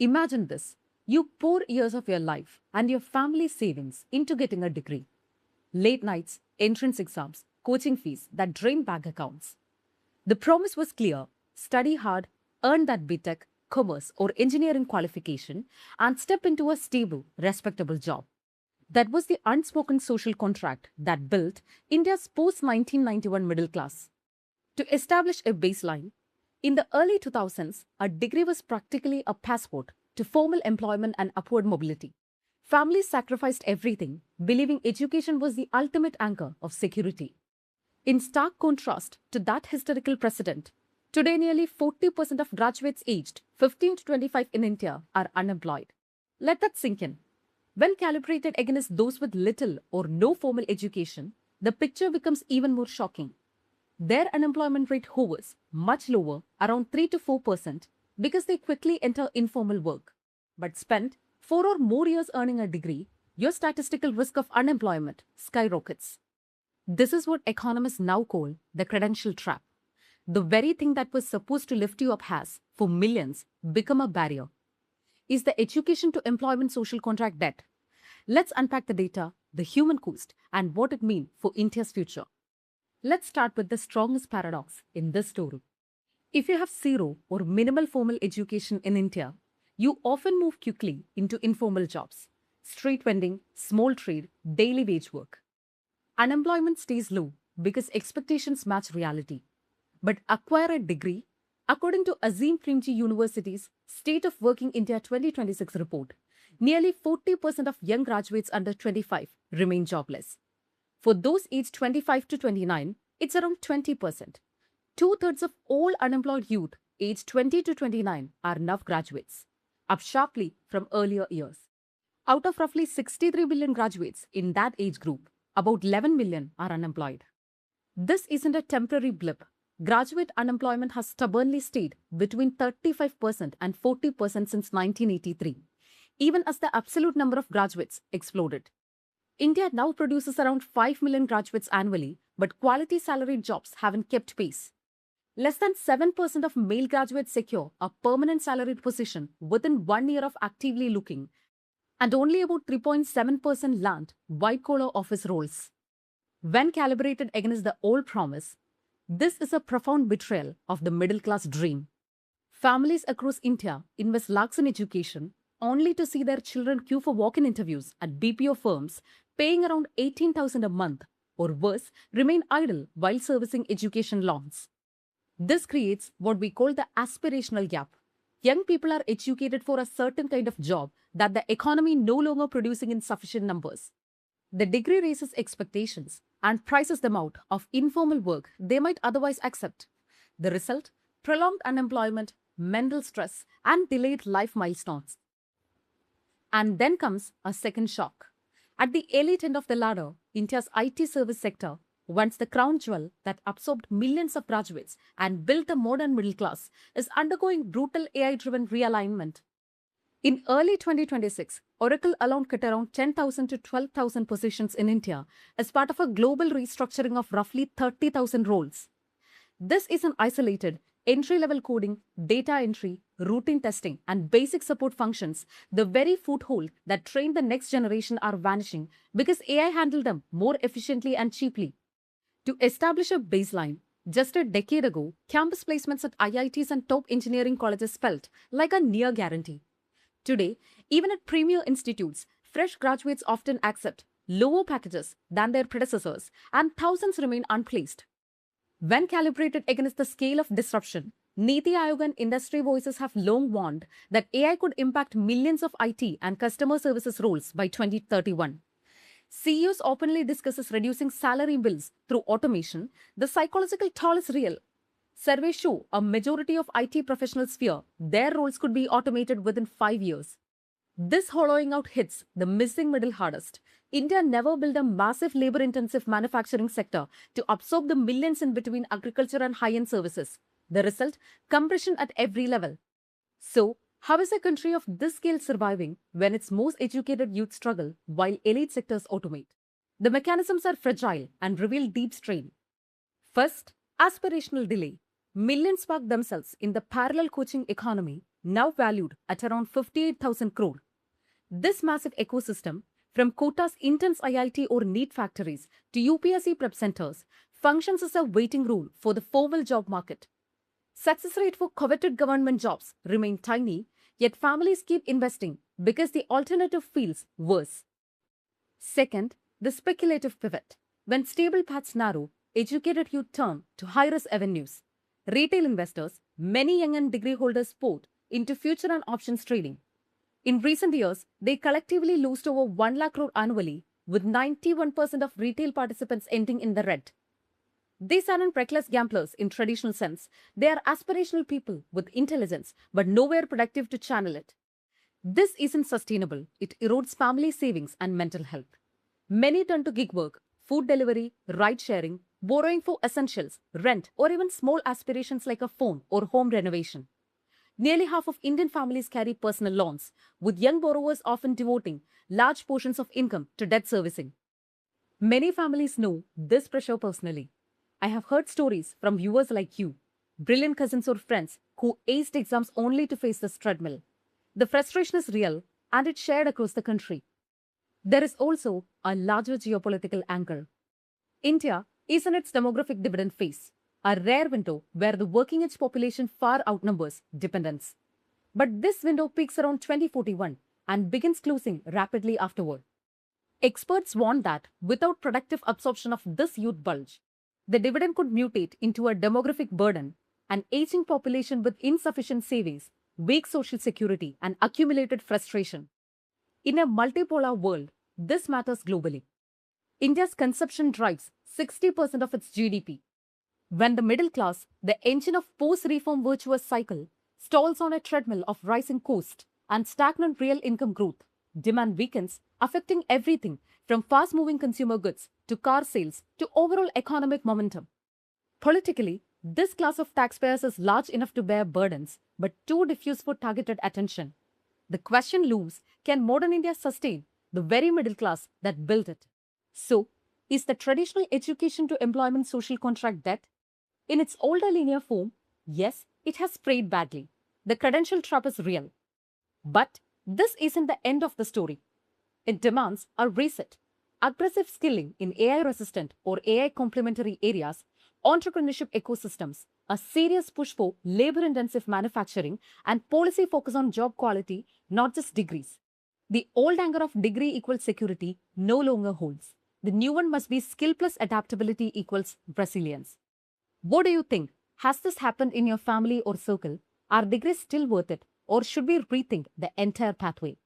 Imagine this. You pour years of your life and your family's savings into getting a degree. Late nights, entrance exams, coaching fees that drain bank accounts. The promise was clear: study hard, earn that BTech, commerce, or engineering qualification, and step into a stable, respectable job. That was the unspoken social contract that built India's post 1991 middle class. To establish a baseline, in the early 2000s, a degree was practically a passport to formal employment and upward mobility. Families sacrificed everything, believing education was the ultimate anchor of security. In stark contrast to that historical precedent, today nearly 40% of graduates aged 15 to 25 in India are unemployed. Let that sink in. When calibrated against those with little or no formal education, the picture becomes even more shocking. Their unemployment rate hovers much lower, around 3 to 4%, because they quickly enter informal work. But spend 4 or more years earning a degree, your statistical risk of unemployment skyrockets. This is what economists now call the credential trap. The very thing that was supposed to lift you up has, for millions, become a barrier. Is the education to employment social contract debt? Let's unpack the data, the human cost, and what it means for India's future. Let's start with the strongest paradox in this story. If you have zero or minimal formal education in India, you often move quickly into informal jobs: street vending, small trade, daily wage work. Unemployment stays low because expectations match reality. But acquire a degree. According to Azim Premji University's State of Working India 2026 report, nearly 40% of young graduates under 25 remain jobless. For those aged 25 to 29, it's around 20%. Two-thirds of all unemployed youth aged 20 to 29 are now graduates, up sharply from earlier years. Out of roughly 63 million graduates in that age group, about 11 million are unemployed. This isn't a temporary blip. Graduate unemployment has stubbornly stayed between 35% and 40% since 1983, even as the absolute number of graduates exploded. India now produces around 5 million graduates annually, but quality salaried jobs haven't kept pace. Less than 7% of male graduates secure a permanent salaried position within 1 year of actively looking, and only about 3.7% land white-collar office roles. When calibrated against the old promise, this is a profound betrayal of the middle-class dream. Families across India invest lakhs in education only to see their children queue for walk-in interviews at BPO firms, paying around 18,000 a month, or worse, remain idle while servicing education loans. This creates what we call the aspirational gap. Young people are educated for a certain kind of job that the economy no longer producing in sufficient numbers. The degree raises expectations and prices them out of informal work they might otherwise accept. The result? Prolonged unemployment, mental stress, and delayed life milestones. And then comes a second shock. At the elite end of the ladder, India's IT service sector, once the crown jewel that absorbed millions of graduates and built the modern middle class, is undergoing brutal AI-driven realignment. In early 2026, Oracle alone cut around 10,000 to 12,000 positions in India as part of a global restructuring of roughly 30,000 roles. This isn't isolated. Entry-level coding, data entry, routine testing, and basic support functions, the very foothold that trained the next generation, are vanishing because AI handled them more efficiently and cheaply. To establish a baseline, just a decade ago, campus placements at IITs and top engineering colleges felt like a near guarantee. Today, even at premier institutes, fresh graduates often accept lower packages than their predecessors, and thousands remain unplaced. When calibrated against the scale of disruption, Niti Aayog and industry voices have long warned that AI could impact millions of IT and customer services roles by 2031. CEOs openly discusses reducing salary bills through automation. The psychological toll is real. Surveys show a majority of IT professionals fear their roles could be automated within 5 years. This hollowing out hits the missing middle hardest. India never built a massive labor-intensive manufacturing sector to absorb the millions in between agriculture and high-end services. The result? Compression at every level. So, how is a country of this scale surviving when its most educated youth struggle while elite sectors automate? The mechanisms are fragile and reveal deep strain. First, aspirational delay. Millions park themselves in the parallel coaching economy, now valued at around 58,000 crore. This massive ecosystem, from Kota's intense IIT or NEET factories to UPSC prep centers, functions as a waiting room for the formal job market. Success rate for coveted government jobs remain tiny, yet families keep investing because the alternative feels worse. Second, the speculative pivot. When stable paths narrow, educated youth turn to high-risk avenues. Retail investors, many young and degree holders poured into future and options trading. In recent years, they collectively lost over 1 lakh crore annually, with 91% of retail participants ending in the red. These aren't reckless gamblers in traditional sense. They are aspirational people with intelligence, but nowhere productive to channel it. This isn't sustainable. It erodes family savings and mental health. Many turn to gig work, food delivery, ride sharing, borrowing for essentials, rent, or even small aspirations like a phone or home renovation. Nearly half of Indian families carry personal loans, with young borrowers often devoting large portions of income to debt servicing. Many families know this pressure personally. I have heard stories from viewers like you, brilliant cousins or friends who aced exams only to face this treadmill. The frustration is real and it's shared across the country. There is also a larger geopolitical angle. India is in its demographic dividend phase, a rare window where the working age population far outnumbers dependents. But this window peaks around 2041 and begins closing rapidly afterward. Experts warn that without productive absorption of this youth bulge, the dividend could mutate into a demographic burden, an aging population with insufficient savings, weak social security, and accumulated frustration. In a multipolar world, this matters globally. India's consumption drives 60% of its GDP. When the middle class, the engine of post-reform virtuous cycle, stalls on a treadmill of rising cost and stagnant real income growth, demand weakens, affecting everything from fast-moving consumer goods to car sales to overall economic momentum. Politically, this class of taxpayers is large enough to bear burdens, but too diffuse for targeted attention. The question looms, can modern India sustain the very middle class that built it? So, is the traditional education to employment social contract dead? In its older linear form, yes, it has frayed badly. The credential trap is real. But this isn't the end of the story. It demands a reset, aggressive skilling in AI-resistant or AI-complementary areas, entrepreneurship ecosystems, a serious push for labor-intensive manufacturing, and policy focus on job quality, not just degrees. The old anchor of degree equals security no longer holds. The new one must be skill plus adaptability equals resilience. What do you think? Has this happened in your family or circle? Are degrees still worth it? Or should we rethink the entire pathway?